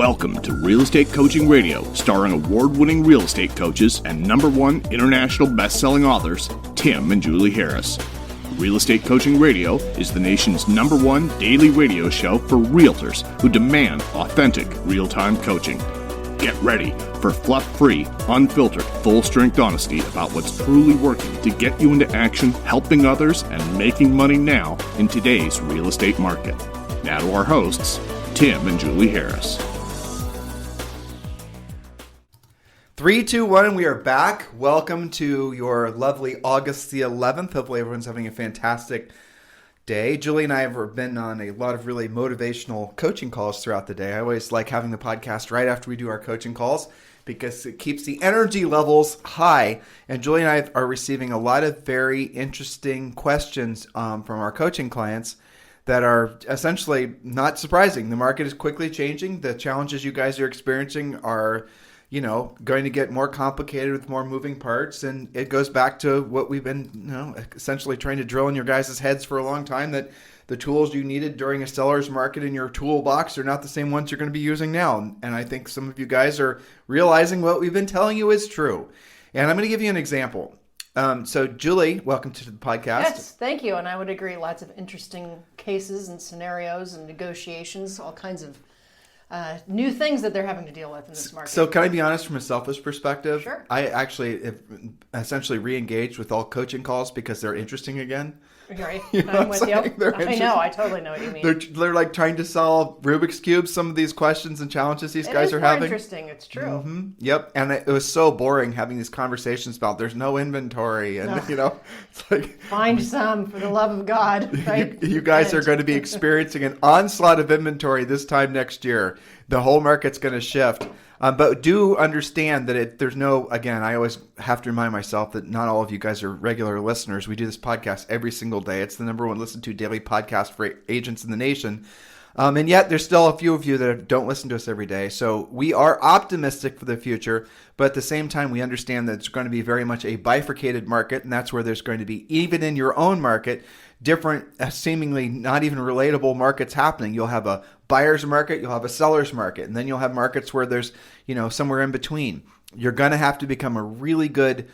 Welcome to Real Estate Coaching Radio, starring award-winning real estate coaches and #1 international best-selling authors, Tim and Julie Harris. Real Estate Coaching Radio is the nation's #1 daily radio show for realtors who demand authentic, real-time coaching. Get ready for fluff-free, unfiltered, full-strength honesty about what's truly working to get you into action, helping others, and making money now in today's real estate market. Now to our hosts, Tim and Julie Harris. 3, 2, 1, and we are back. Welcome to your lovely August the 11th. Hopefully everyone's having a fantastic day. Julie and I have been on a lot of really motivational coaching calls throughout the day. I always like having the podcast right after we do our coaching calls because it keeps the energy levels high. And Julie and I are receiving a lot of very interesting questions from our coaching clients that are essentially not surprising. The market is quickly changing. The challenges you guys are experiencing are going to get more complicated with more moving parts. And it goes back to what we've been, essentially trying to drill in your guys' heads for a long time, that the tools you needed during a seller's market in your toolbox are not the same ones you're going to be using now. And I think some of you guys are realizing what we've been telling you is true. And I'm going to give you an example. So Julie, welcome to the podcast. Yes, thank you. And I would agree, lots of interesting cases and scenarios and negotiations, all kinds of new things that they're having to deal with in this market. So can I be honest from a selfish perspective? Sure. I actually have essentially re-engaged with all coaching calls because they're interesting again. Right. I'm with you. I know. I totally know what you mean. They're like trying to solve Rubik's Cube, some of these questions and challenges these guys are having. It is more interesting. It's true. Mm-hmm. Yep. And it was so boring having these conversations about there's no inventory. And, it's like... Find some, for the love of God. Right? You guys are going to be experiencing an onslaught of inventory this time next year. The whole market's going to shift. But do understand that I always have to remind myself that not all of you guys are regular listeners. We do this podcast every single day. It's the #1 listened to daily podcast for agents in the nation. And yet there's still a few of you that don't listen to us every day. So we are optimistic for the future, but at the same time, we understand that it's going to be very much a bifurcated market. And that's where there's going to be, even in your own market, different, seemingly not even relatable markets happening. You'll have a buyer's market, you'll have a seller's market, and then you'll have markets where there's, somewhere in between. You're going to have to become a really good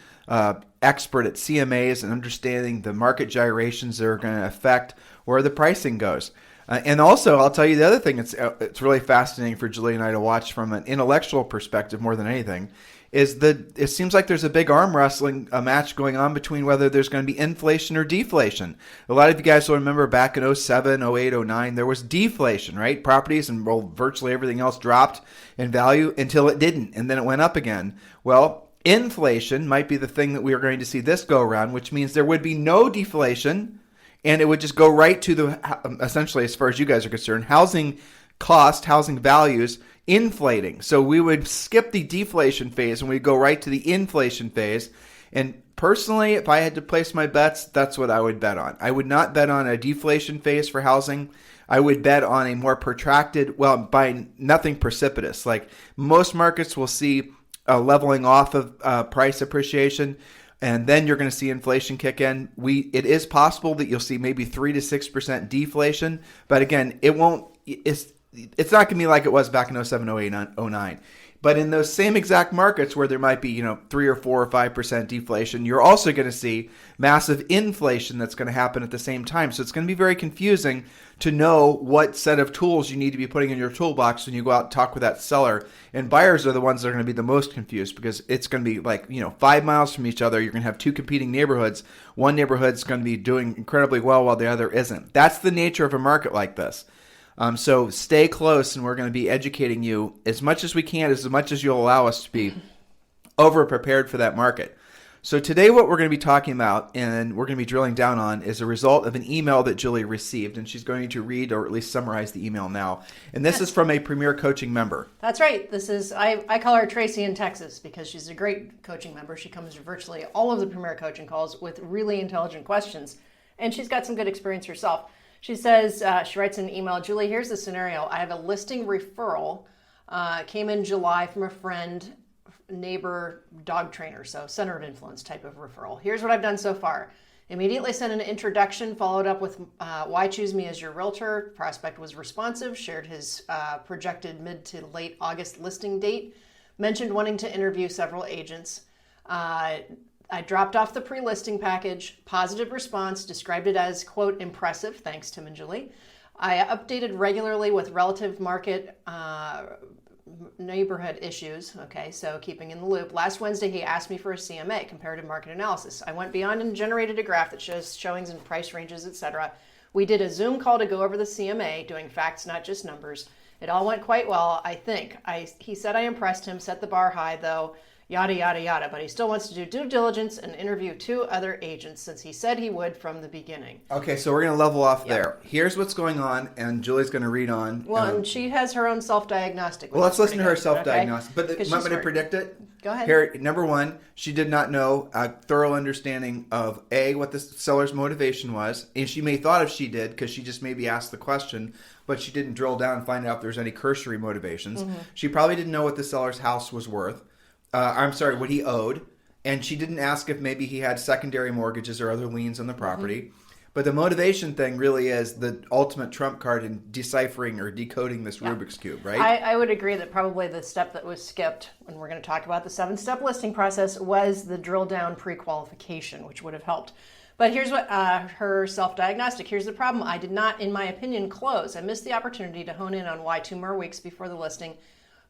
expert at CMAs and understanding the market gyrations that are going to affect where the pricing goes. And also, I'll tell you the other thing it's really fascinating for Julie and I to watch from an intellectual perspective more than anything is that it seems like there's a big arm wrestling match going on between whether there's going to be inflation or deflation. A lot of you guys will remember back in 07, 08, 09, there was deflation, right? Properties and virtually everything else dropped in value until it didn't, and then it went up again. Well, inflation might be the thing that we are going to see this go around, which means there would be no deflation, and it would just go right to the, essentially, as far as you guys are concerned, housing cost, housing values inflating. So we would skip the deflation phase and we'd go right to the inflation phase. And personally, if I had to place my bets, that's what I would bet on. I would not bet on a deflation phase for housing. I would bet on a more protracted, by nothing precipitous. Like most markets will see a leveling off of price appreciation, and then you're going to see inflation kick in. It is possible that you'll see maybe 3 to 6% deflation, but again, it's not going to be like it was back in 07, 08, 09. But in those same exact markets where there might be, 3 or 4 or 5% deflation, you're also going to see massive inflation that's going to happen at the same time. So it's going to be very confusing to know what set of tools you need to be putting in your toolbox when you go out and talk with that seller. And buyers are the ones that are going to be the most confused because it's going to be like, 5 miles from each other. You're going to have two competing neighborhoods. One neighborhood's going to be doing incredibly well while the other isn't. That's the nature of a market like this. So stay close, and we're going to be educating you as much as we can, as much as you'll allow us to be over-prepared for that market. So today what we're going to be talking about, and we're going to be drilling down on, is a result of an email that Julie received, and she's going to read or at least summarize the email now. And this is from a Premier Coaching member. That's right. This is, I call her Tracy in Texas because she's a great coaching member. She comes to virtually all of the Premier Coaching calls with really intelligent questions, and she's got some good experience herself. She says, she writes in an email, Julie, here's the scenario. I have a listing referral, came in July from a friend, neighbor, dog trainer, so center of influence type of referral. Here's what I've done so far. Immediately sent an introduction, followed up with why choose me as your realtor. Prospect was responsive, shared his projected mid to late August listing date, mentioned wanting to interview several agents. I dropped off the pre-listing package, positive response, described it as, quote, impressive, thanks Tim and Julie. I updated regularly with relative market neighborhood issues. Okay, so keeping in the loop. Last Wednesday, he asked me for a CMA, comparative market analysis. I went beyond and generated a graph that shows showings and price ranges, etc. We did a Zoom call to go over the CMA, doing facts, not just numbers. It all went quite well, I think. He said I impressed him, set the bar high, though, yada, yada, yada. But he still wants to do due diligence and interview 2 other agents since he said he would from the beginning. Okay, so we're going to level off there. Here's what's going on, and Julie's going to read on. Well, and she has her own self-diagnostic. Well, let's listen to her self-diagnostic. Okay? But want me to predict it? Go ahead. Here, number 1, she did not know a thorough understanding of, A, what the seller's motivation was. And she may thought if she did, because she just maybe asked the question, but she didn't drill down and find out if there's any cursory motivations. Mm-hmm. She probably didn't know what the seller's house was worth. What he owed. And she didn't ask if maybe he had secondary mortgages or other liens on the property. Mm-hmm. But the motivation thing really is the ultimate trump card in deciphering or decoding this Rubik's Cube, right? I would agree that probably the step that was skipped, when we're going to talk about the 7-step listing process, was the drill down pre-qualification, which would have helped. But here's what her self-diagnostic. Here's the problem. I did not, in my opinion, close. I missed the opportunity to hone in on why 2 more weeks before the listing.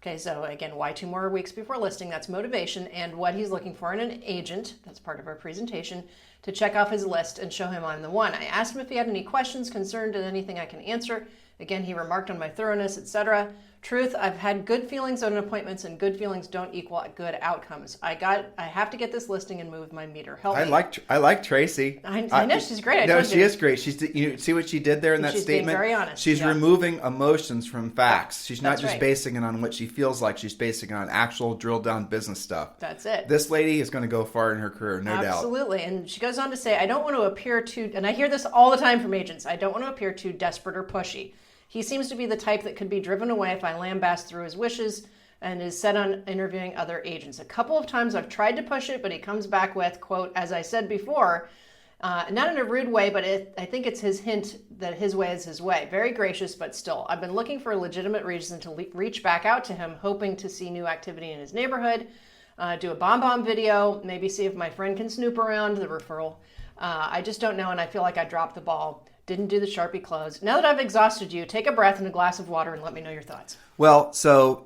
Okay, so again, why 2 more weeks before listing? That's motivation, and what he's looking for in an agent, that's part of our presentation, to check off his list and show him I'm the one. I asked him if he had any questions, concerned, and anything I can answer. Again, he remarked on my thoroughness, etc. Truth, I've had good feelings on appointments, and good feelings don't equal good outcomes. I have to get this listing and move my meter. Help me. I like Tracy. I know she's great. She is great. You see what she did there in that she's statement? Being very honest. She's removing emotions from facts. She's not just right. basing it on what she feels like. She's basing it on actual drilled down business stuff. That's it. This lady is going to go far in her career, no doubt. Absolutely. And she goes on to say, I don't want to appear too, and I hear this all the time from agents, I don't want to appear too desperate or pushy. He seems to be the type that could be driven away if I lambast through his wishes and is set on interviewing other agents. A couple of times I've tried to push it, but he comes back with, quote, as I said before, not in a rude way, but I think it's his hint that his way is his way. Very gracious, but still. I've been looking for a legitimate reason to reach back out to him, hoping to see new activity in his neighborhood, do a bomb video, maybe see if my friend can snoop around the referral. I just don't know, and I feel like I dropped the ball. Didn't do the Sharpie close. Now that I've exhausted you, take a breath and a glass of water and let me know your thoughts. Well, so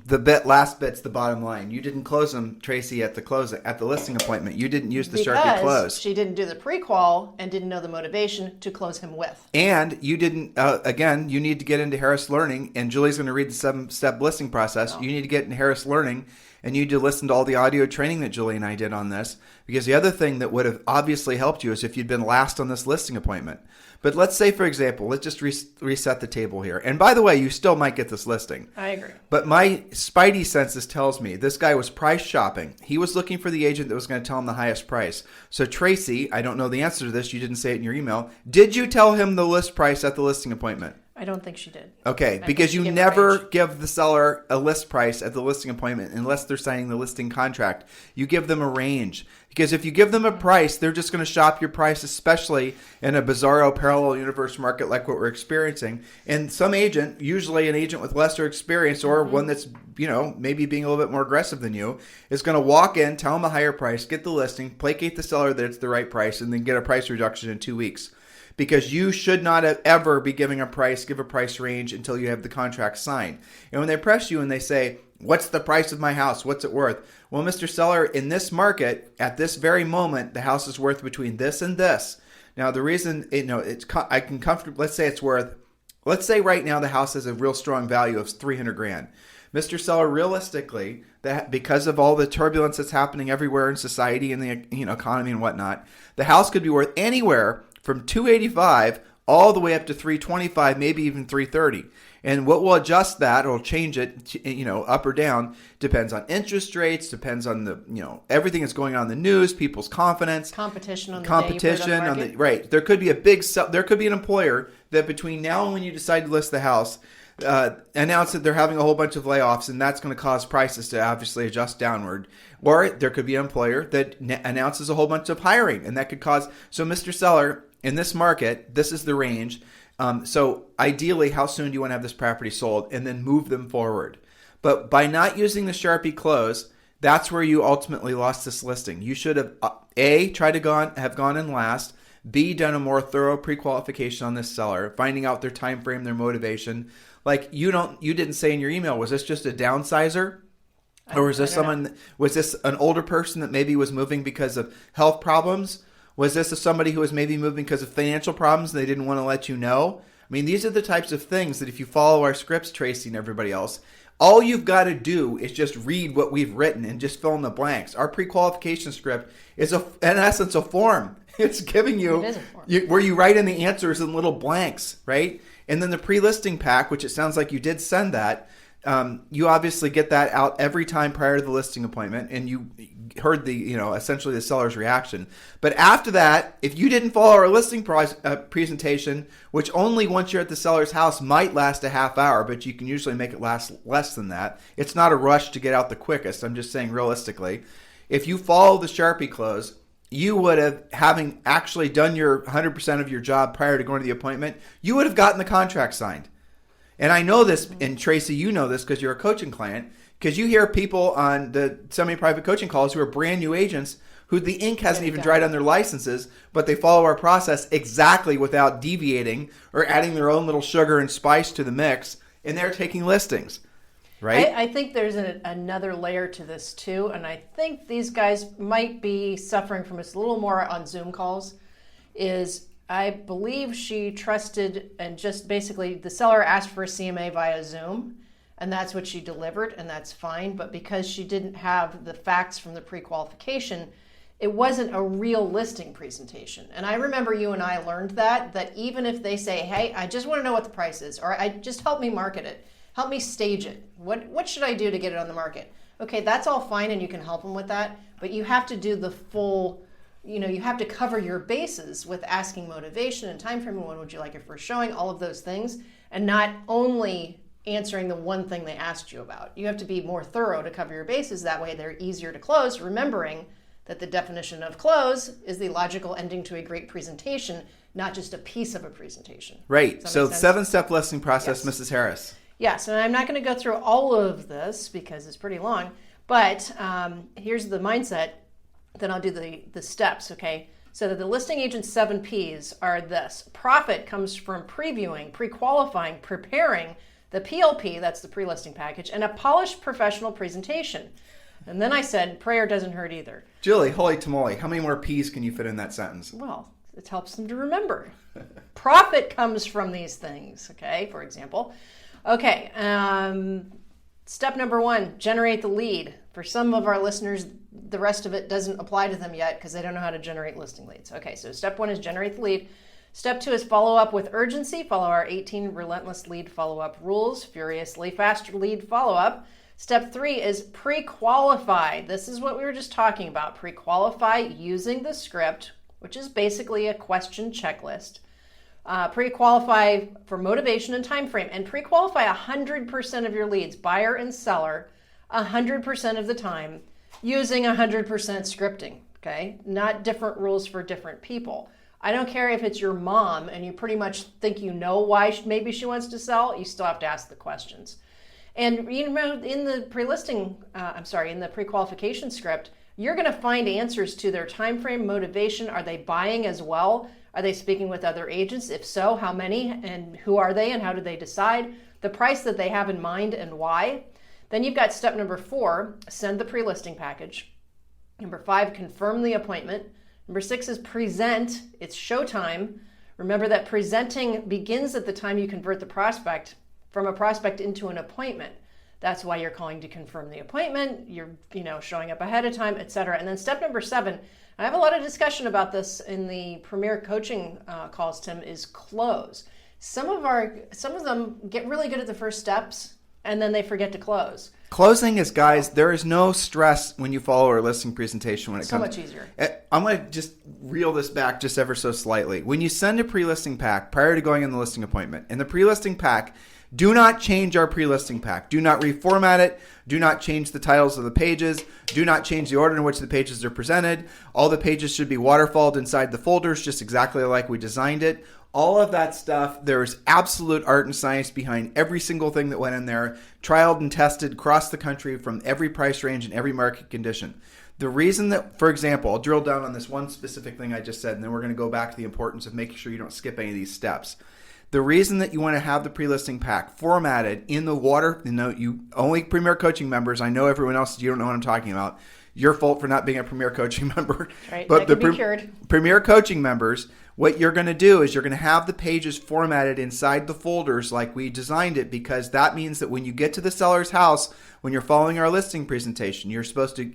last bit's the bottom line. You didn't close them, Tracy, at the listing appointment. You didn't use the Sharpie close. She didn't do the pre-qual and didn't know the motivation to close him with. And you didn't, again, you need to get into Harris Learning, and Julie's going to read the 7-step listing process. Oh. You need to get into Harris Learning, and you need to listen to all the audio training that Julie and I did on this. Because the other thing that would have obviously helped you is if you'd been last on this listing appointment. But let's say, for example, let's just reset the table here. And by the way, you still might get this listing. I agree. But my spidey senses tells me this guy was price shopping. He was looking for the agent that was going to tell him the highest price. So Tracy, I don't know the answer to this. You didn't say it in your email. Did you tell him the list price at the listing appointment? I don't think she did. Okay, because you never give the seller a list price at the listing appointment unless they're signing the listing contract. You give them a range. Because if you give them a price, they're just going to shop your price, especially in a bizarro parallel universe market like what we're experiencing. And some agent, usually an agent with lesser experience or one that's, maybe being a little bit more aggressive than you, is going to walk in, tell them a higher price, get the listing, placate the seller that it's the right price, and then get a price reduction in 2 weeks. Because you should not ever be give a price range until you have the contract signed. And when they press you and they say, what's the price of my house? What's it worth? Well, Mr. Seller, in this market, at this very moment, the house is worth between this and this. Now, the reason, I can comfortably, let's say right now the house has a real strong value of $300,000. Mr. Seller, realistically, that because of all the turbulence that's happening everywhere in society and the economy and whatnot, the house could be worth anywhere from $285 all the way up to $325, maybe even $330. And what will adjust that or change it, up or down, depends on interest rates, depends on the, everything that's going on in the news, people's confidence, competition on the right. There could be there could be an employer that between now and when you decide to list the house, announce that they're having a whole bunch of layoffs, and that's going to cause prices to obviously adjust downward. Or there could be an employer that announces a whole bunch of hiring, and that could cause. So, Mr. Seller, in this market, this is the range. So, ideally, how soon do you want to have this property sold, and then move them forward? But by not using the Sharpie close, that's where you ultimately lost this listing. You should have A, tried to have gone in last. B, done a more thorough pre-qualification on this seller, finding out their time frame, their motivation. Like you didn't say in your email, was this just a downsizer? Or was this an older person that maybe was moving because of health problems? Was this somebody who was maybe moving because of financial problems and they didn't want to let you know? I mean, these are the types of things that if you follow our scripts, Tracy and everybody else, all you've got to do is just read what we've written and just fill in the blanks. Our pre-qualification script is, in essence, a form. It's giving you where you write in the answers in little blanks, right? And then the pre-listing pack, which it sounds like you did send that, you obviously get that out every time prior to the listing appointment, and you heard essentially the seller's reaction. But after that, if you didn't follow our listing presentation, which only once you're at the seller's house might last a half hour, but you can usually make it last less than that. It's not a rush to get out the quickest. I'm just saying realistically. If you follow the Sharpie close, you would have, having actually done your 100% of your job prior to going to the appointment, you would have gotten the contract signed. And I know this, and Tracy, you know this because you're a coaching client, because you hear people on the semi-private coaching calls who are brand new agents who the ink hasn't even dried on their licenses, but they follow our process exactly without deviating or adding their own little sugar and spice to the mix, and they're taking listings. Right? I think there's another layer to this too, and I think these guys might be suffering from this a little more on Zoom calls, is I believe she trusted and just basically the seller asked for a CMA via Zoom, and that's what she delivered, and that's fine, but because she didn't have the facts from the pre-qualification, it wasn't a real listing presentation. And I remember you and I learned that even if they say, hey, I just want to know what the price is, or I just help me market it, help me stage it. What should I do to get it on the market? Okay, that's all fine and you can help them with that, but you have to do the full, you have to cover your bases with asking motivation and time frame and when would you like it first showing, all of those things, and not only answering the one thing they asked you about. You have to be more thorough to cover your bases. That way they're easier to close, remembering that the definition of close is the logical ending to a great presentation, not just a piece of a presentation. Right. So 7-step listing process, yes. Mrs. Harris. Yes, and I'm not going to go through all of this because it's pretty long, but here's the mindset. Then I'll do the steps, okay? So that the listing agent's 7 Ps are this. Profit comes from previewing, pre-qualifying, preparing, the PLP, that's the pre-listing package, and a polished professional presentation. And then I said, prayer doesn't hurt either. Julie, holy tamale, how many more Ps can you fit in that sentence? Well, it helps them to remember. Profit comes from these things, okay, for example. Okay, step number 1, generate the lead. For some of our listeners, the rest of it doesn't apply to them yet because they don't know how to generate listing leads. Okay, so step 1 is generate the lead. Step 2 is follow up with urgency. Follow our 18 relentless lead follow-up rules. Furiously fast lead follow-up. Step 3 is pre-qualify. This is what we were just talking about. Pre-qualify using the script, which is basically a question checklist. Pre-qualify for motivation and time frame, and pre-qualify 100% of your leads, buyer and seller, 100% of the time, using 100% scripting, okay? Not different rules for different people. I don't care if it's your mom and you pretty much think you know why maybe she wants to sell, you still have to ask the questions. And in the in the pre-qualification script, you're going to find answers to their time frame, motivation. Are they buying as well? Are they speaking with other agents? If so, how many and who are they and how do they decide? The price that they have in mind and why. Then you've got step number 4, send the pre-listing package. Number 5, confirm the appointment. Number 6 is present. It's showtime. Remember that presenting begins at the time you convert the prospect from a prospect into an appointment. That's why you're calling to confirm the appointment. You're, showing up ahead of time, etc. And then step number 7, I have a lot of discussion about this in the Premier Coaching calls, Tim, is close. Some of them get really good at the first steps and then they forget to close. Closing is, guys, there is no stress when you follow our listing presentation when it comes. So much easier. I'm going to just reel this back just ever so slightly. When you send a pre-listing pack prior to going in the listing appointment, in the pre-listing pack, Do not change our pre-listing pack. Do not reformat it. Do not change the titles of the pages. Do not change the order in which the pages are presented. All the pages should be waterfalled inside the folders, just exactly like we designed it. All of that stuff, there's absolute art and science behind every single thing that went in there, trialed and tested across the country from every price range and every market condition. The reason that, for example, I'll drill down on this one specific thing I just said, and then we're going to go back to the importance of making sure you don't skip any of these steps. The reason that you want to have the pre-listing pack formatted in the water, you only Premier Coaching members, I know everyone else, you don't know what I'm talking about. Your fault for not being a Premier Coaching member. Right, but that could be cured. Premier Coaching members, what you're going to do is you're going to have the pages formatted inside the folders like we designed it, because that means that when you get to the seller's house, when you're following our listing presentation,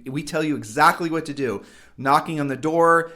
we tell you exactly what to do. Knocking on the door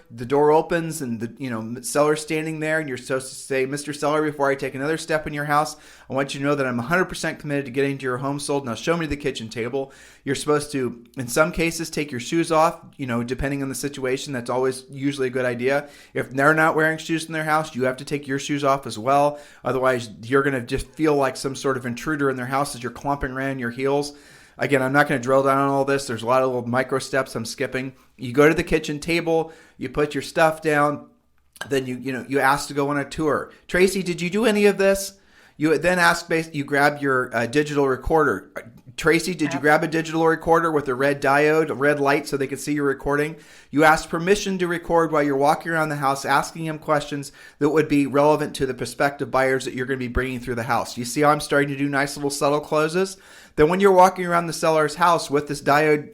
opens, and the seller's standing there, and you're supposed to say, Mr. Seller, before I take another step in your house, I want you to know that I'm 100% committed to getting to your home sold. Now show me the kitchen table. You're supposed to, in some cases, take your shoes off, depending on the situation. That's always usually a good idea. If they're not wearing shoes in their house, you have to take your shoes off as well. Otherwise, you're going to just feel like some sort of intruder in their house as you're clumping around your heels. Again, I'm not going to drill down on all this. There's a lot of little micro steps I'm skipping. You go to the kitchen table, you put your stuff down, then you ask to go on a tour. Tracy, did you do any of this? You then you grab your digital recorder. Tracy, did you grab a digital recorder with a red diode, a red light, so they could see your recording? You ask permission to record while you're walking around the house, asking them questions that would be relevant to the prospective buyers that you're going to be bringing through the house. You see how I'm starting to do nice little subtle closes? Then when you're walking around the seller's house with this diode,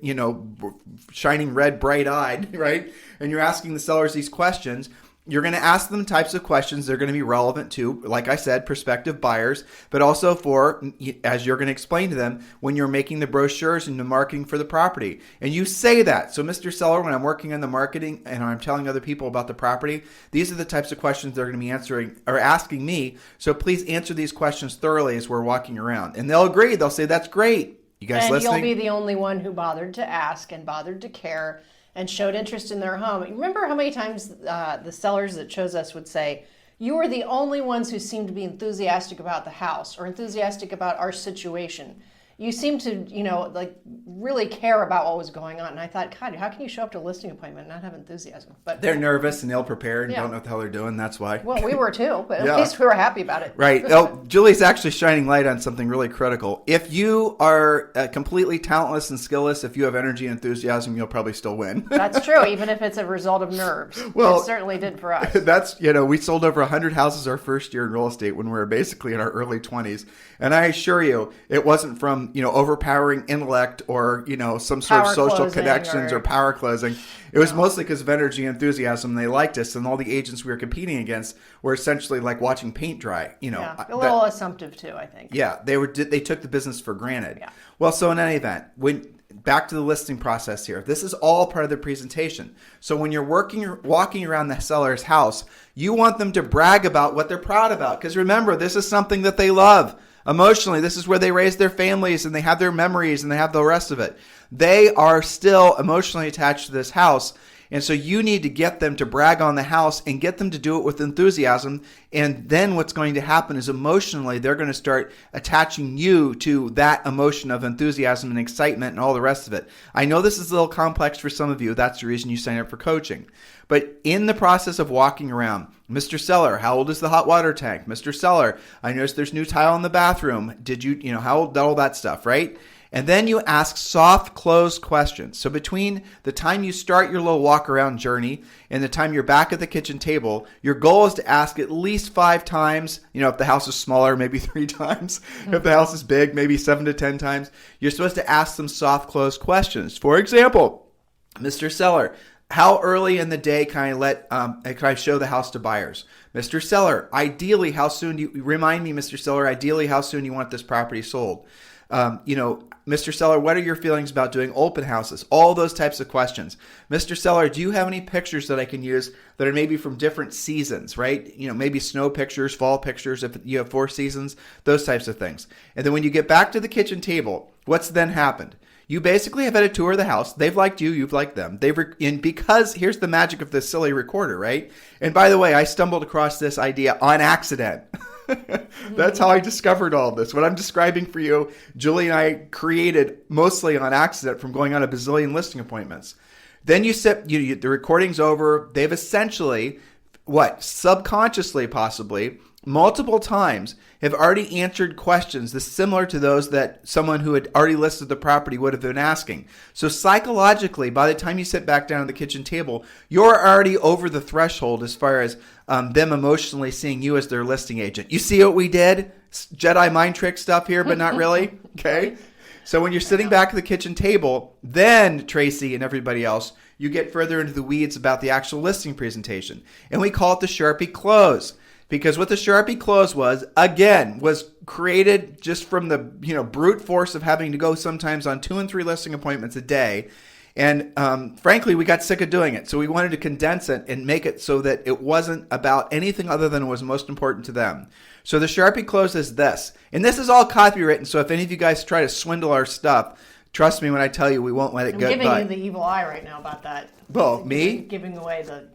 shining red, bright-eyed, right? And you're asking the sellers these questions, you're going to ask them types of questions that are going to be relevant to, like I said, prospective buyers, but also for, as you're going to explain to them, when you're making the brochures and the marketing for the property. And you say that. So, Mr. Seller, when I'm working on the marketing and I'm telling other people about the property, these are the types of questions they're going to be answering or asking me. So please answer these questions thoroughly as we're walking around. And they'll agree. They'll say, that's great. You guys listening? And you'll be the only one who bothered to ask and bothered to care and showed interest in their home. Remember how many times the sellers that chose us would say, you were the only ones who seemed to be enthusiastic about the house or enthusiastic about our situation. You seemed to, really care about what was going on. And I thought, God, how can you show up to a listing appointment and not have enthusiasm? But they're nervous and ill-prepared and don't know what the hell they're doing. That's why. Well, we were too, but at least we were happy about it. Right. Oh, Julie's actually shining light on something really critical. If you are completely talentless and skillless, if you have energy and enthusiasm, you'll probably still win. That's true, even if it's a result of nerves. Well, it certainly did for us. That's, we sold over 100 houses our first year in real estate when we were basically in our early 20s. And I assure you, it wasn't from, overpowering intellect or, some sort of social connections or power closing. It was mostly because of energy and enthusiasm. They liked us, and all the agents we were competing against were essentially like watching paint dry. A little assumptive too, I think. Yeah, they took the business for granted. Yeah. Well, so in any event, back to the listing process here. This is all part of the presentation. So when you're walking around the seller's house, you want them to brag about what they're proud about. Because remember, this is something that they love. Emotionally, this is where they raise their families and they have their memories and they have the rest of it. They are still emotionally attached to this house. And so you need to get them to brag on the house and get them to do it with enthusiasm. And then what's going to happen is emotionally, they're going to start attaching you to that emotion of enthusiasm and excitement and all the rest of it. I know this is a little complex for some of you. That's the reason you sign up for coaching. But in the process of walking around, Mr. Seller, how old is the hot water tank? Mr. Seller, I noticed there's new tile in the bathroom. Did you, how old, all that stuff, right? And then you ask soft, closed questions. So between the time you start your little walk around journey and the time you're back at the kitchen table, your goal is to ask at least 5 times. If the house is smaller, maybe 3 times. If the house is big, maybe 7 to 10 times. You're supposed to ask some soft, closed questions. For example, Mr. Seller, how early in the day can I show the house to buyers? Mr. Seller, ideally, how soon do you remind me, Mr. Seller, ideally, how soon you want this property sold? Mr. Seller, what are your feelings about doing open houses? All those types of questions. Mr. Seller, do you have any pictures that I can use that are maybe from different seasons, right? Maybe snow pictures, fall pictures, if you have 4 seasons, those types of things. And then when you get back to the kitchen table, what's then happened? You basically have had a tour of the house. They've liked you. You've liked them. Because here's the magic of this silly recorder, right? And by the way, I stumbled across this idea on accident. That's how I discovered all this. What I'm describing for you, Julie and I created mostly on accident from going on a bazillion listing appointments. Then the recording's over. They've essentially, subconsciously possibly, multiple times have already answered questions that's similar to those that someone who had already listed the property would have been asking. So psychologically, by the time you sit back down at the kitchen table, you're already over the threshold as far as them emotionally seeing you as their listing agent. You see what we did? Jedi mind trick stuff here, but not really. Okay. So when you're sitting back at the kitchen table, then Tracy and everybody else, you get further into the weeds about the actual listing presentation. And we call it the Sharpie close. Because what the Sharpie close was created just from the brute force of having to go sometimes on 2 and 3 listing appointments a day. And frankly, we got sick of doing it. So we wanted to condense it and make it so that it wasn't about anything other than what was most important to them. So the Sharpie close is this. And this is all copywritten. So if any of you guys try to swindle our stuff, trust me when I tell you we won't let it go. I'm giving you the evil eye right now about that. Well, me? Giving away the...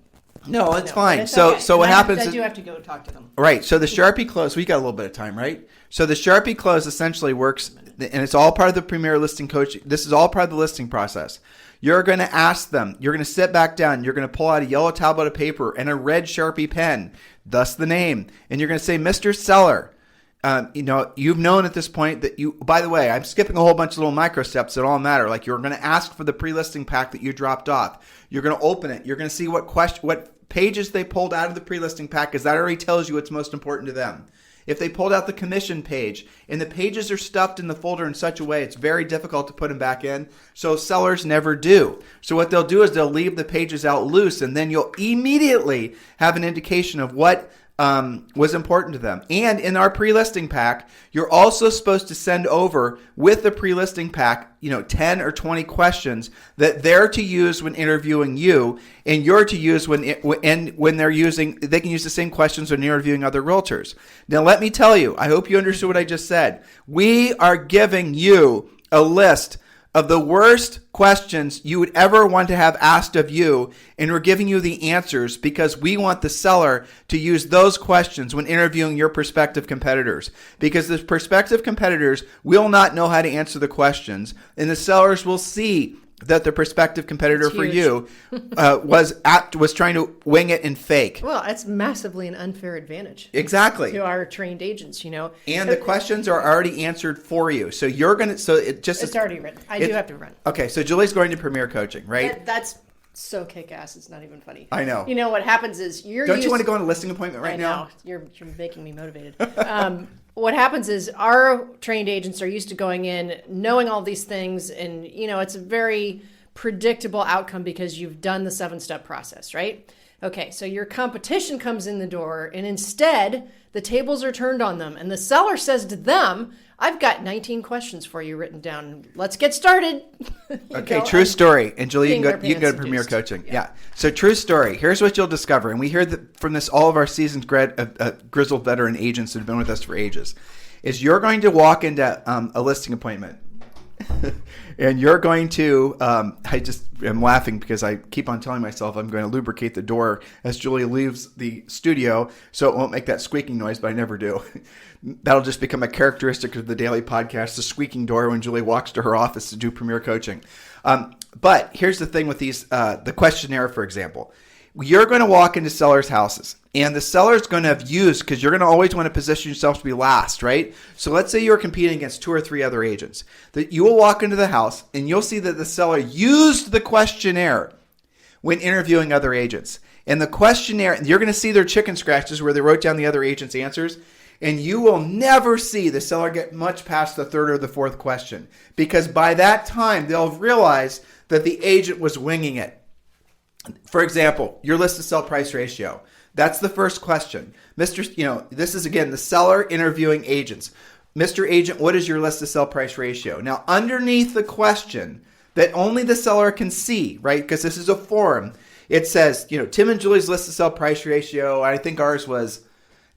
No, it's fine. It's so okay. so what happens is... I do have to go talk to them. Right. So the Sharpie close, we got a little bit of time, right? So the Sharpie close essentially works, and it's all part of the Premier Listing Coaching. This is all part of the listing process. You're going to ask them, you're going to sit back down, you're going to pull out a yellow tablet of paper and a red Sharpie pen, thus the name, and you're going to say, Mr. Seller, you've known at this point that by the way, I'm skipping a whole bunch of little micro steps that all matter. Like you're going to ask for the pre-listing pack that you dropped off. You're going to open it. You're going to see what pages they pulled out of the pre-listing pack, because that already tells you what's most important to them. If they pulled out the commission page and the pages are stuffed in the folder in such a way, it's very difficult to put them back in. So sellers never do. So what they'll do is they'll leave the pages out loose, and then you'll immediately have an indication of what was important to them. And in our pre-listing pack, you're also supposed to send over with the pre-listing pack, 10 or 20 questions that they're to use when interviewing you, and you're to use when they're using, they can use the same questions when interviewing other realtors. Now, let me tell you, I hope you understood what I just said. We are giving you a list of the worst questions you would ever want to have asked of you, and we're giving you the answers because we want the seller to use those questions when interviewing your prospective competitors, because the prospective competitors will not know how to answer the questions, and the sellers will see that the prospective competitor for you was trying to wing it and fake. Well, that's massively an unfair advantage. Exactly. To our trained agents, And the questions are already answered for you. So you're going to, it's already written. I do have to run. Okay. So Julie's going to Premier Coaching, right? That's so kick-ass. It's not even funny. I know. What happens is Don't you want to go on a listing appointment right now? I know. You're making me motivated. What happens is our trained agents are used to going in, knowing all these things, and it's a very predictable outcome because you've done the 7-step process, right? Okay, so your competition comes in the door, and instead the tables are turned on them, and the seller says to them, I've got 19 questions for you written down. Let's get started. Okay, true story. And Julie, you can go to Premier Coaching. Yeah. So true story. Here's what you'll discover. And we hear that from this, all of our seasoned grizzled veteran agents that have been with us for ages, is you're going to walk into a listing appointment. And you're going to, I'm laughing because I keep on telling myself I'm going to lubricate the door as Julie leaves the studio so it won't make that squeaking noise, but I never do. That'll just become a characteristic of the daily podcast, the squeaking door when Julie walks to her office to do Premier Coaching. But here's the thing with these, the questionnaire, for example. You're going to walk into sellers' houses, and the seller's going to have used, because you're going to always want to position yourself to be last, right? So let's say you're competing against 2 or 3 other agents. That you will walk into the house, and you'll see that the seller used the questionnaire when interviewing other agents. And the questionnaire, you're going to see their chicken scratches where they wrote down the other agent's answers, and you will never see the seller get much past the 3rd or the 4th question, because by that time, they'll realize that the agent was winging it. For example, your list to sell price ratio. That's the first question. This is again the seller interviewing agents. Mr. Agent, what is your list to sell price ratio? Now, underneath the question that only the seller can see, right? Because this is a forum. It says, Tim and Julie's list to sell price ratio. I think ours was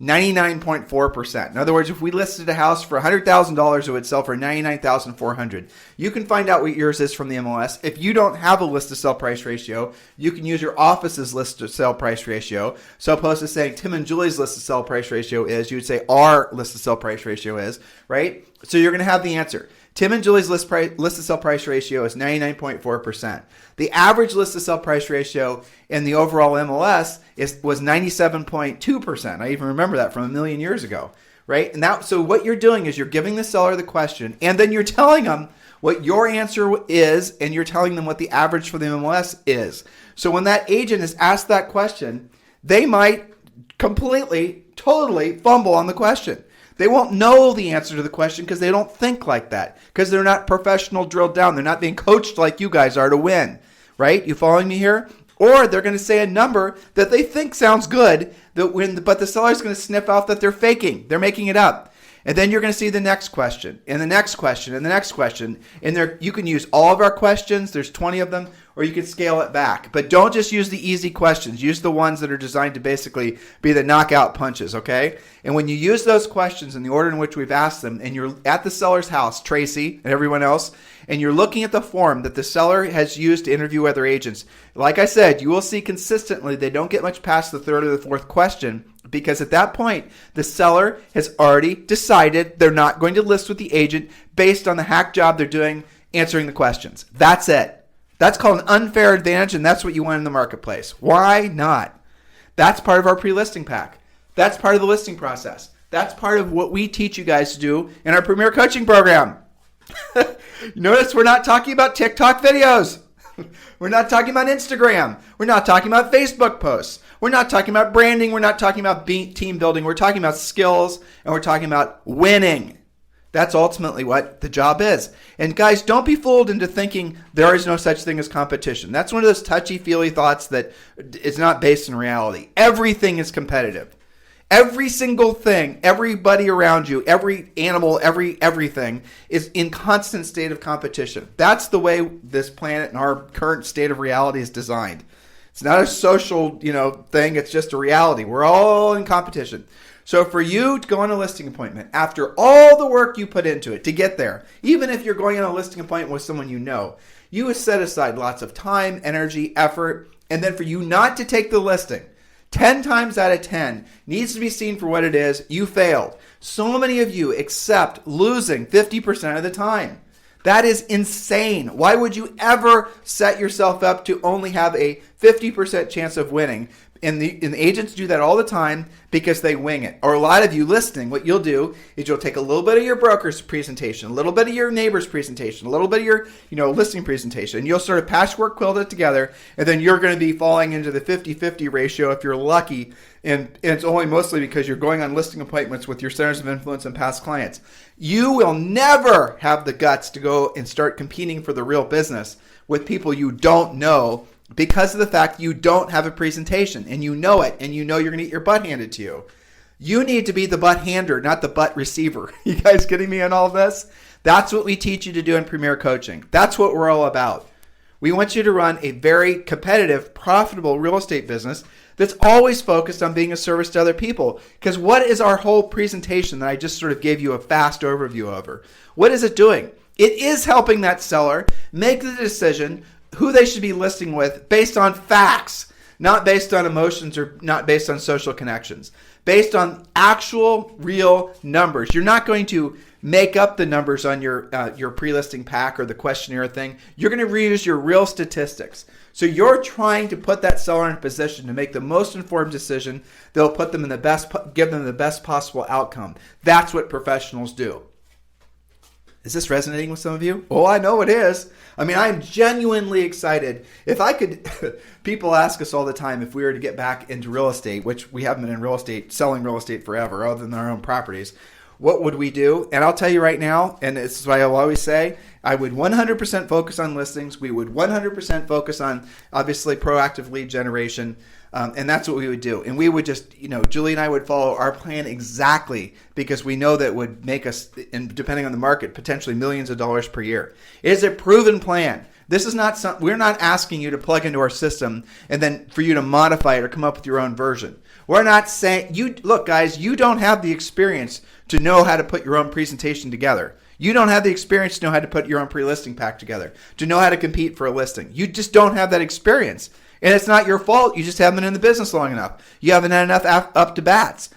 99.4%. In other words, if we listed a house for $100,000, it would sell for $99,400. You can find out what yours is from the MLS. If you don't have a list to sell price ratio, you can use your office's list to sell price ratio. So opposed to saying Tim and Julie's list to sell price ratio is, you would say our list to sell price ratio is, right? So you're going to have the answer. Tim and Julie's list to sell price ratio is 99.4%. The average list to sell price ratio in the overall MLS was 97.2%. I even remember that from a million years ago, right? And so what you're doing is you're giving the seller the question, and then you're telling them what your answer is, and you're telling them what the average for the MLS is. So when that agent is asked that question, they might completely, totally fumble on the question. They won't know the answer to the question because they don't think like that, because they're not professional drilled down. They're not being coached like you guys are to win, right? You following me here? Or they're going to say a number that they think sounds good, but the seller's going to sniff out that they're faking. They're making it up. And then you're going to see the next question, and the next question, and the next question. And there, you can use all of our questions. There's 20 of them, or you can scale it back. But don't just use the easy questions. Use the ones that are designed to basically be the knockout punches, okay? And when you use those questions in the order in which we've asked them, and you're at the seller's house, Tracy and everyone else, and you're looking at the form that the seller has used to interview other agents, like I said, you will see consistently they don't get much past the third or the fourth question, because at that point, the seller has already decided they're not going to list with the agent based on the hack job they're doing answering the questions. That's it. That's called an unfair advantage, and that's what you want in the marketplace. Why not? That's part of our pre-listing pack. That's part of the listing process. That's part of what we teach you guys to do in our Premier Coaching Program. Notice we're not talking about TikTok videos. We're not talking about Instagram. We're not talking about Facebook posts. We're not talking about branding. We're not talking about team building. We're talking about skills, and we're talking about winning. That's ultimately what the job is. And guys, don't be fooled into thinking there is no such thing as competition. That's one of those touchy-feely thoughts that is not based in reality. Everything is competitive. Every single thing, everybody around you, every animal, everything is in constant state of competition. That's the way this planet and our current state of reality is designed. It's not a social, thing. It's just a reality. We're all in competition. So for you to go on a listing appointment, after all the work you put into it to get there, even if you're going on a listing appointment with someone you would set aside lots of time, energy, effort, and then for you not to take the listing, 10 times out of 10 needs to be seen for what it is. You failed. So many of you accept losing 50% of the time. That is insane. Why would you ever set yourself up to only have a 50% chance of winning? And the agents do that all the time because they wing it. Or a lot of you listening, what you'll do is you'll take a little bit of your broker's presentation, a little bit of your neighbor's presentation, a little bit of your listing presentation, and you'll sort of patchwork quilt it together, and then you're going to be falling into the 50-50 ratio if you're lucky. And it's only mostly because you're going on listing appointments with your centers of influence and past clients. You will never have the guts to go and start competing for the real business with people you don't know, because of the fact you don't have a presentation, and you know it, and you know you're going to get your butt handed to you. You need to be the butt hander, not the butt receiver. You guys getting me on all of this? That's what we teach you to do in Premier Coaching. That's what we're all about. We want you to run a very competitive, profitable real estate business that's always focused on being a service to other people. Because what is our whole presentation that I just sort of gave you a fast overview over? What is it doing? It is helping that seller make the decision who they should be listing with based on facts, not based on emotions or not based on social connections, based on actual real numbers. You're not going to make up the numbers on your pre-listing pack or the questionnaire thing. You're going to reuse your real statistics. So you're trying to put that seller in a position to make the most informed decision that'll put them in give them the best possible outcome. That's what professionals do. Is this resonating with some of you? Oh, I know it is. I mean, I'm genuinely excited. If I could, people ask us all the time if we were to get back into real estate, which we haven't been in real estate, selling real estate forever, other than our own properties, what would we do? And I'll tell you right now, and this is why I'll always say, I would 100% focus on listings. We would 100% focus on, obviously, proactive lead generation. And that's what we would do. And we would just, Julie and I would follow our plan exactly, because we know that it would make us, and depending on the market, potentially millions of dollars per year. It is a proven plan. This is not we're not asking you to plug into our system and then for you to modify it or come up with your own version. We're not saying, look, guys, you don't have the experience to know how to put your own presentation together. You don't have the experience to know how to put your own pre-listing pack together, to know how to compete for a listing. You just don't have that experience. And it's not your fault. You just haven't been in the business long enough. You haven't had enough up to bats.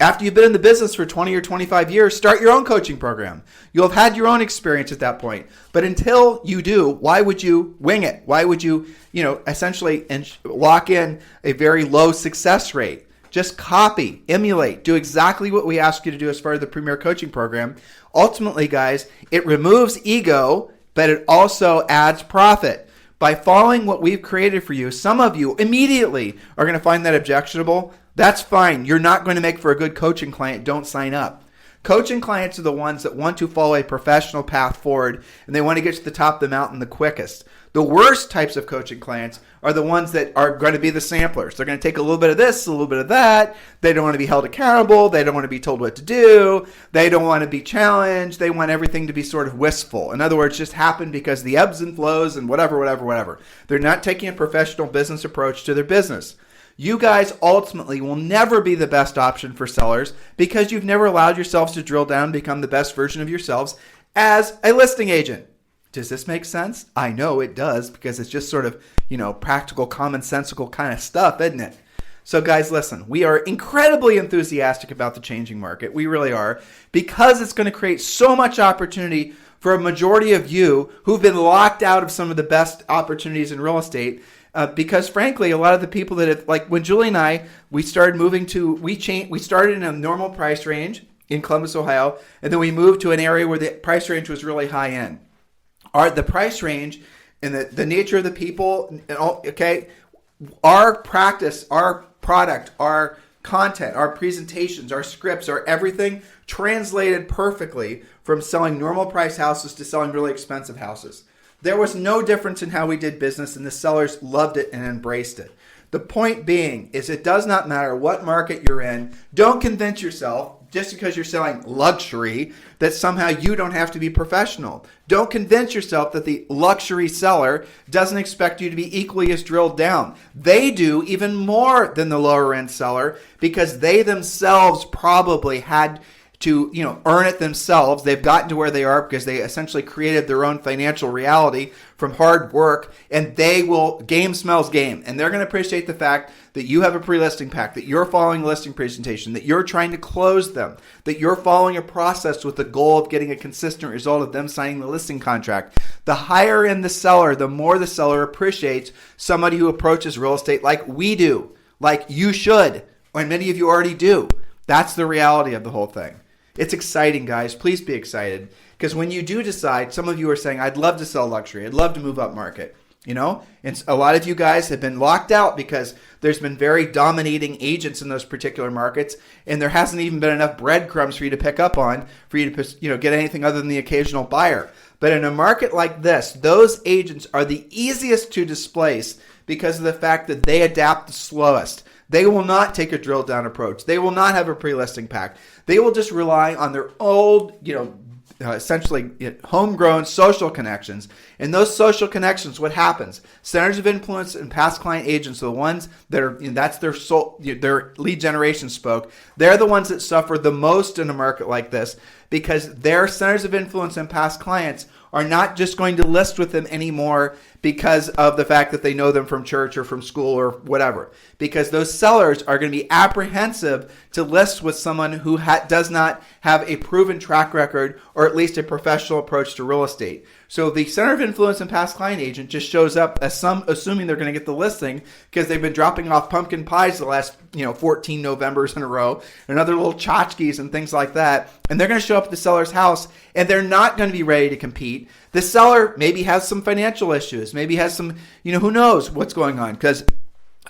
After you've been in the business for 20 or 25 years, start your own coaching program. You'll have had your own experience at that point. But until you do, why would you wing it? Why would you, essentially lock in a very low success rate? Just copy, emulate, do exactly what we ask you to do as far as the Premier Coaching Program. Ultimately, guys, it removes ego, but it also adds profit. By following what we've created for you, some of you immediately are going to find that objectionable. That's fine. You're not going to make for a good coaching client. Don't sign up. Coaching clients are the ones that want to follow a professional path forward, and they want to get to the top of the mountain the quickest. The worst types of coaching clients are the ones that are going to be the samplers. They're going to take a little bit of this, a little bit of that. They don't want to be held accountable. They don't want to be told what to do. They don't want to be challenged. They want everything to be sort of wistful. In other words, just happen because the ebbs and flows and whatever. They're not taking a professional business approach to their business. You guys ultimately will never be the best option for sellers because you've never allowed yourselves to drill down and become the best version of yourselves as a listing agent. Does this make sense? I know it does because it's just sort of, practical, commonsensical kind of stuff, isn't it? So guys, listen, we are incredibly enthusiastic about the changing market. We really are, because it's going to create so much opportunity for a majority of you who've been locked out of some of the best opportunities in real estate. Because frankly, a lot of the people that have, like when Julie and I, we started moving to, we started in a normal price range in Columbus, Ohio, and then we moved to an area where the price range was really high end. The price range and the nature of the people, our practice, our product, our content, our presentations, our scripts, our everything translated perfectly from selling normal price houses to selling really expensive houses. There was no difference in how we did business, and the sellers loved it and embraced it. The point being is it does not matter what market you're in. Don't convince yourself, just because you're selling luxury, that somehow you don't have to be professional. Don't convince yourself that the luxury seller doesn't expect you to be equally as drilled down. They do even more than the lower end seller because they themselves probably had to, earn it themselves. They've gotten to where they are because they essentially created their own financial reality from hard work, and they will, game smells game. And they're going to appreciate the fact that you have a pre-listing pack, that you're following a listing presentation, that you're trying to close them, that you're following a process with the goal of getting a consistent result of them signing the listing contract. The higher end the seller, the more the seller appreciates somebody who approaches real estate like we do, like you should, and many of you already do. That's the reality of the whole thing. It's exciting, guys. Please be excited. Because when you do decide, some of you are saying, I'd love to sell luxury. I'd love to move up market. And a lot of you guys have been locked out because there's been very dominating agents in those particular markets, and there hasn't even been enough breadcrumbs for you to pick up on for you to get anything other than the occasional buyer. But in a market like this, those agents are the easiest to displace because of the fact that they adapt the slowest. They will not take a drill down approach. They will not have a pre-listing pack. They will just rely on their old, essentially homegrown social connections. And those social connections, what happens? Centers of influence and past client agents are the ones that are, that's their lead generation spoke. They're the ones that suffer the most in a market like this because their centers of influence and past clients are not just going to list with them anymore because of the fact that they know them from church or from school or whatever. Because those sellers are going to be apprehensive to list with someone who does not have a proven track record or at least a professional approach to real estate. So the center of influence and past client agent just shows up as assuming they're going to get the listing because they've been dropping off pumpkin pies the last 14 Novembers in a row and other little tchotchkes and things like that. And they're going to show up at the seller's house and they're not going to be ready to compete. The seller maybe has some financial issues, maybe has some, who knows what's going on because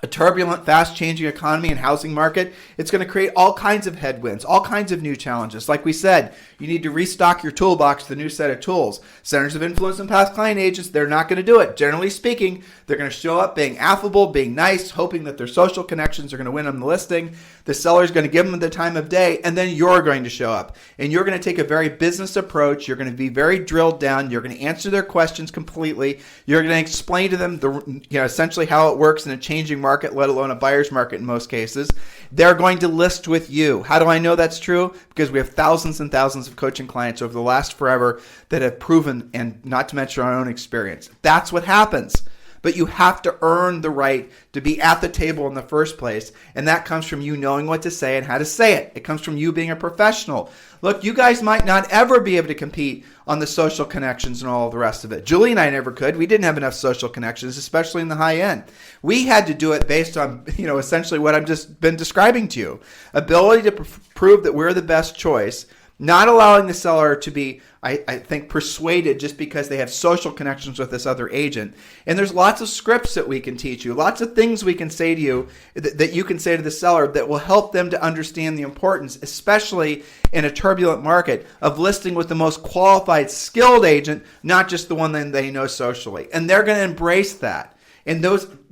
a turbulent, fast-changing economy and housing market, it's going to create all kinds of headwinds, all kinds of new challenges. Like we said, you need to restock your toolbox with a new set of tools. Centers of influence and past client agents, they're not going to do it. Generally speaking, they're going to show up being affable, being nice, hoping that their social connections are going to win them the listing. The seller's going to give them the time of day, and then you're going to show up. And you're going to take a very business approach. You're going to be very drilled down. You're going to answer their questions completely. You're going to explain to them essentially how it works in a changing market, let alone a buyer's market in most cases. They're going to list with you. How do I know that's true? Because we have thousands and thousands of coaching clients over the last forever that have proven, and not to mention our own experience. That's what happens. But you have to earn the right to be at the table in the first place. And that comes from you knowing what to say and how to say it. It comes from you being a professional. Look, you guys might not ever be able to compete on the social connections and all of the rest of it. Julie and I never could. We didn't have enough social connections, especially in the high end. We had to do it based on, essentially what I've just been describing to you. Ability to prove that we're the best choice, not allowing the seller to be, I think, persuaded just because they have social connections with this other agent. And there's lots of scripts that we can teach you, lots of things we can say to you that you can say to the seller that will help them to understand the importance, especially in a turbulent market, of listing with the most qualified, skilled agent, not just the one that they know socially. And they're going to embrace that. And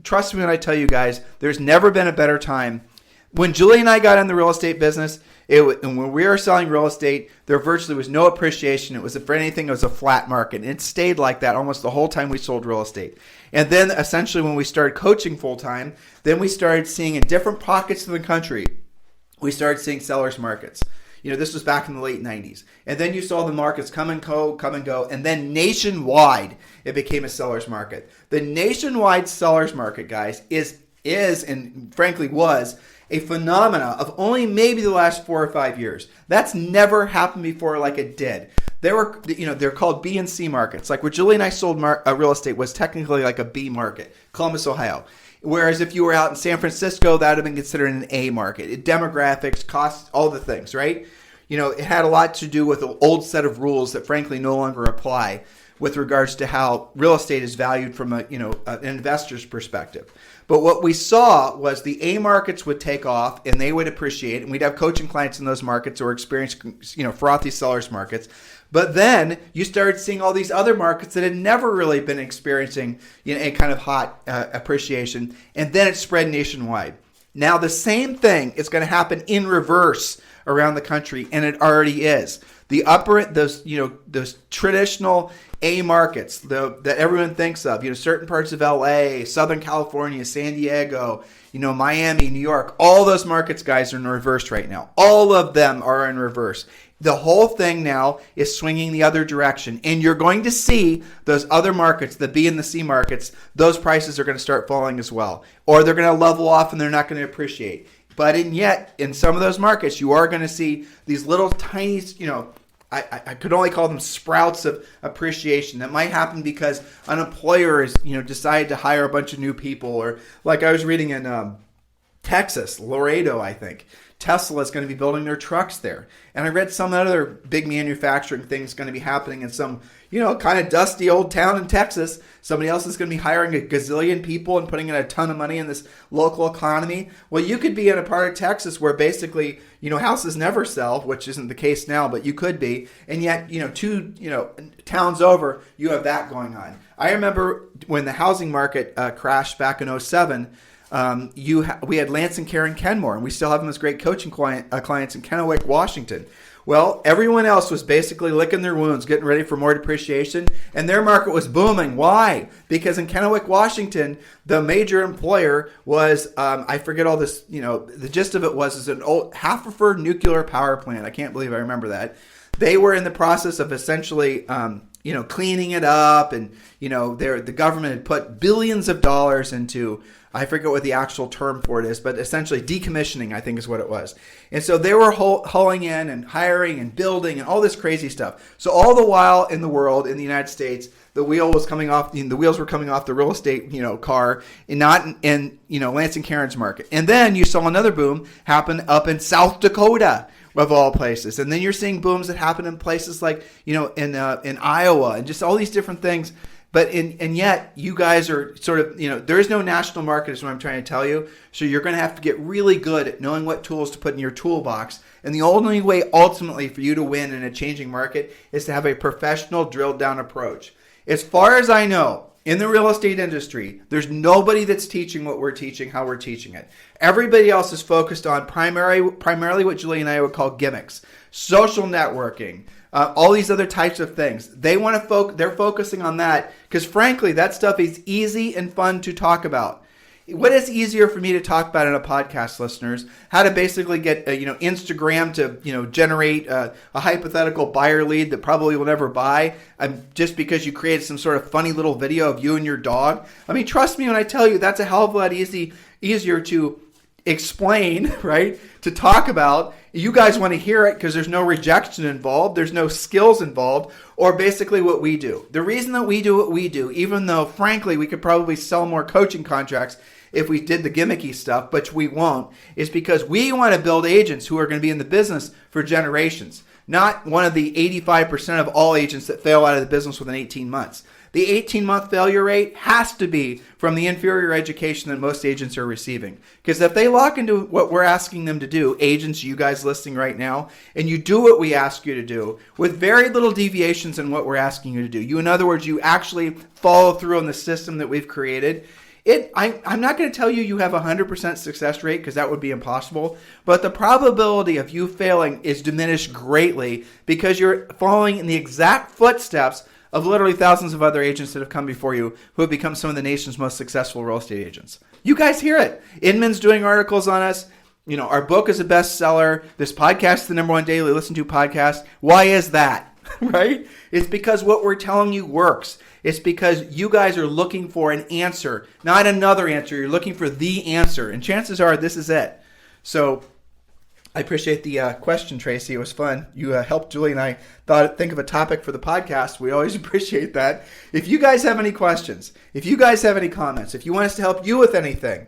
trust me when I tell you guys, there's never been a better time. When Julie and I got in the real estate business, and when we were selling real estate, there virtually was no appreciation. It was, if anything, it was a flat market. And it stayed like that almost the whole time we sold real estate. And then essentially when we started coaching full time, then we started seeing in different pockets of the country, we started seeing sellers markets. This was back in the late 90s. And then you saw the markets come and go. And then nationwide, it became a seller's market. The nationwide seller's market, guys, is and frankly was a phenomena of only maybe the last 4 or 5 years. That's never happened before like it did. They're called B and C markets. Like where Julie and I sold real estate was technically like a B market, Columbus, Ohio. Whereas if you were out in San Francisco, that would have been considered an A market. Demographics, costs, all the things, right? It had a lot to do with an old set of rules that frankly no longer apply with regards to how real estate is valued from an investor's perspective. But what we saw was the A markets would take off and they would appreciate, and we'd have coaching clients in those markets or experienced, frothy sellers markets. But then you started seeing all these other markets that had never really been experiencing a kind of hot appreciation, and then it spread nationwide. Now the same thing is going to happen in reverse around the country, and it already is. Those traditional A markets that everyone thinks of, certain parts of LA, Southern California, San Diego, Miami, New York, all those markets, guys, are in reverse right now. All of them are in reverse. The whole thing now is swinging the other direction, and you're going to see those other markets, the B and the C markets, those prices are going to start falling as well, or they're going to level off and they're not going to appreciate. But yet, in some of those markets, you are going to see these little tiny, I could only call them sprouts of appreciation that might happen because an employer has, decided to hire a bunch of new people, or like I was reading in Texas, Laredo, I think. Tesla is going to be building their trucks there. And I read some other big manufacturing things going to be happening in some, kind of dusty old town in Texas. Somebody else is going to be hiring a gazillion people and putting in a ton of money in this local economy. Well, you could be in a part of Texas where basically, houses never sell, which isn't the case now, but you could be. And yet, two, towns over, you have that going on. I remember when the housing market crashed back in 2007, we had Lance and Karen Kenmore, and we still have them as great coaching clients in Kennewick, Washington. Well, everyone else was basically licking their wounds, getting ready for more depreciation, and their market was booming. Why? Because in Kennewick, Washington, the major employer was, I forget all this, the gist of it was an old Haverford nuclear power plant. I can't believe I remember that. They were in the process of essentially, cleaning it up, and, the government had put billions of dollars into, I forget what the actual term for it is, but essentially decommissioning, I think is what it was. And so they were hauling in and hiring and building and all this crazy stuff. So all the while in the world, in the United States, the wheels were coming off the real estate, car, and not in, Lance and Karen's market. And then you saw another boom happen up in South Dakota, of all places. And then you're seeing booms that happen in places like, in Iowa, and just all these different things. And yet you guys are sort of, there is no national market is what I'm trying to tell you. So you're going to have to get really good at knowing what tools to put in your toolbox. And the only way ultimately for you to win in a changing market is to have a professional drilled down approach. As far as I know, in the real estate industry, there's nobody that's teaching what we're teaching, how we're teaching it. Everybody else is focused on primarily what Julie and I would call gimmicks, social networking, all these other types of things. They're focusing on that because, frankly, that stuff is easy and fun to talk about. What is easier for me to talk about in a podcast, listeners? How to basically get Instagram to generate a hypothetical buyer lead that probably will never buy, just because you created some sort of funny little video of you and your dog. I mean, trust me when I tell you that's a hell of a lot easier to explain, right? To talk about. You guys want to hear it because there's no rejection involved, there's no skills involved, or basically what we do. The reason that we do what we do, even though frankly we could probably sell more coaching contracts if we did the gimmicky stuff, but we won't, is because we want to build agents who are going to be in the business for generations, not one of the 85% of all agents that fail out of the business within 18 months. The 18-month failure rate has to be from the inferior education that most agents are receiving. Because if they lock into what we're asking them to do, agents, you guys listening right now, and you do what we ask you to do with very little deviations in what we're asking you to do. In other words, you actually follow through on the system that we've created. I'm not going to tell you have a 100% success rate because that would be impossible, but the probability of you failing is diminished greatly because you're following in the exact footsteps of literally thousands of other agents that have come before you who have become some of the nation's most successful real estate agents. You guys hear it. Inman's doing articles on us. Our book is a bestseller. This podcast is the #1 daily listened to podcast. Why is that? Right? It's because what we're telling you works. It's because you guys are looking for an answer, not another answer. You're looking for the answer. And chances are this is it. So I appreciate the question, Tracy. It was fun. You helped Julie and I think of a topic for the podcast. We always appreciate that. If you guys have any questions, if you guys have any comments, if you want us to help you with anything,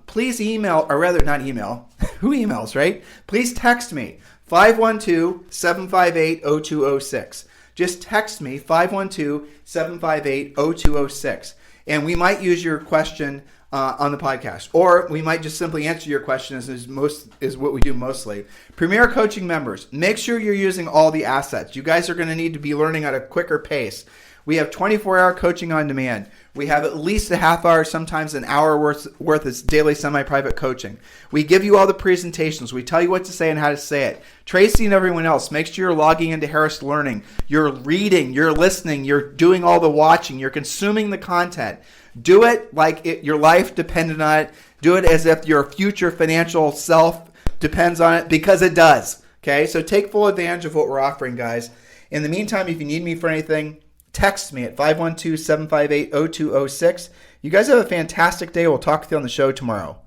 please email, or rather not email. Who emails, right? Please text me, 512-758-0206. Just text me, 512-758-0206. And we might use your question on the podcast, or we might just simply answer your question is what we do mostly. Premier Coaching members, make sure you're using all the assets. You guys are going to need to be learning at a quicker pace. We have 24-hour coaching on demand. We have at least a half hour, sometimes an hour worth of daily semi-private coaching. We give you all the presentations. We tell you what to say and how to say it. Tracy and everyone else, make sure you're logging into Harris Learning. You're reading, you're listening, you're doing all the watching, you're consuming the content. Do it like your life depended on it. Do it as if your future financial self depends on it, because it does. Okay, so take full advantage of what we're offering, guys. In the meantime, if you need me for anything, text me at 512-758-0206. You guys have a fantastic day. We'll talk with you on the show tomorrow.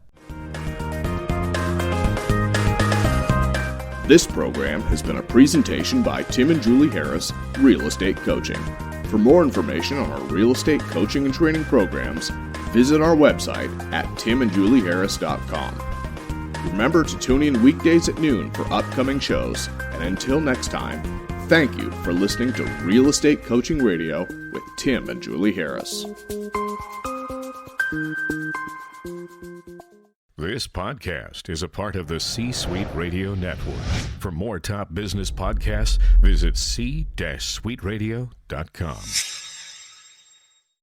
This program has been a presentation by Tim and Julie Harris, Real Estate Coaching. For more information on our real estate coaching and training programs, visit our website at timandjulieharris.com. Remember to tune in weekdays at noon for upcoming shows. And until next time, thank you for listening to Real Estate Coaching Radio with Tim and Julie Harris. This podcast is a part of the C-Suite Radio Network. For more top business podcasts, visit c-suiteradio.com.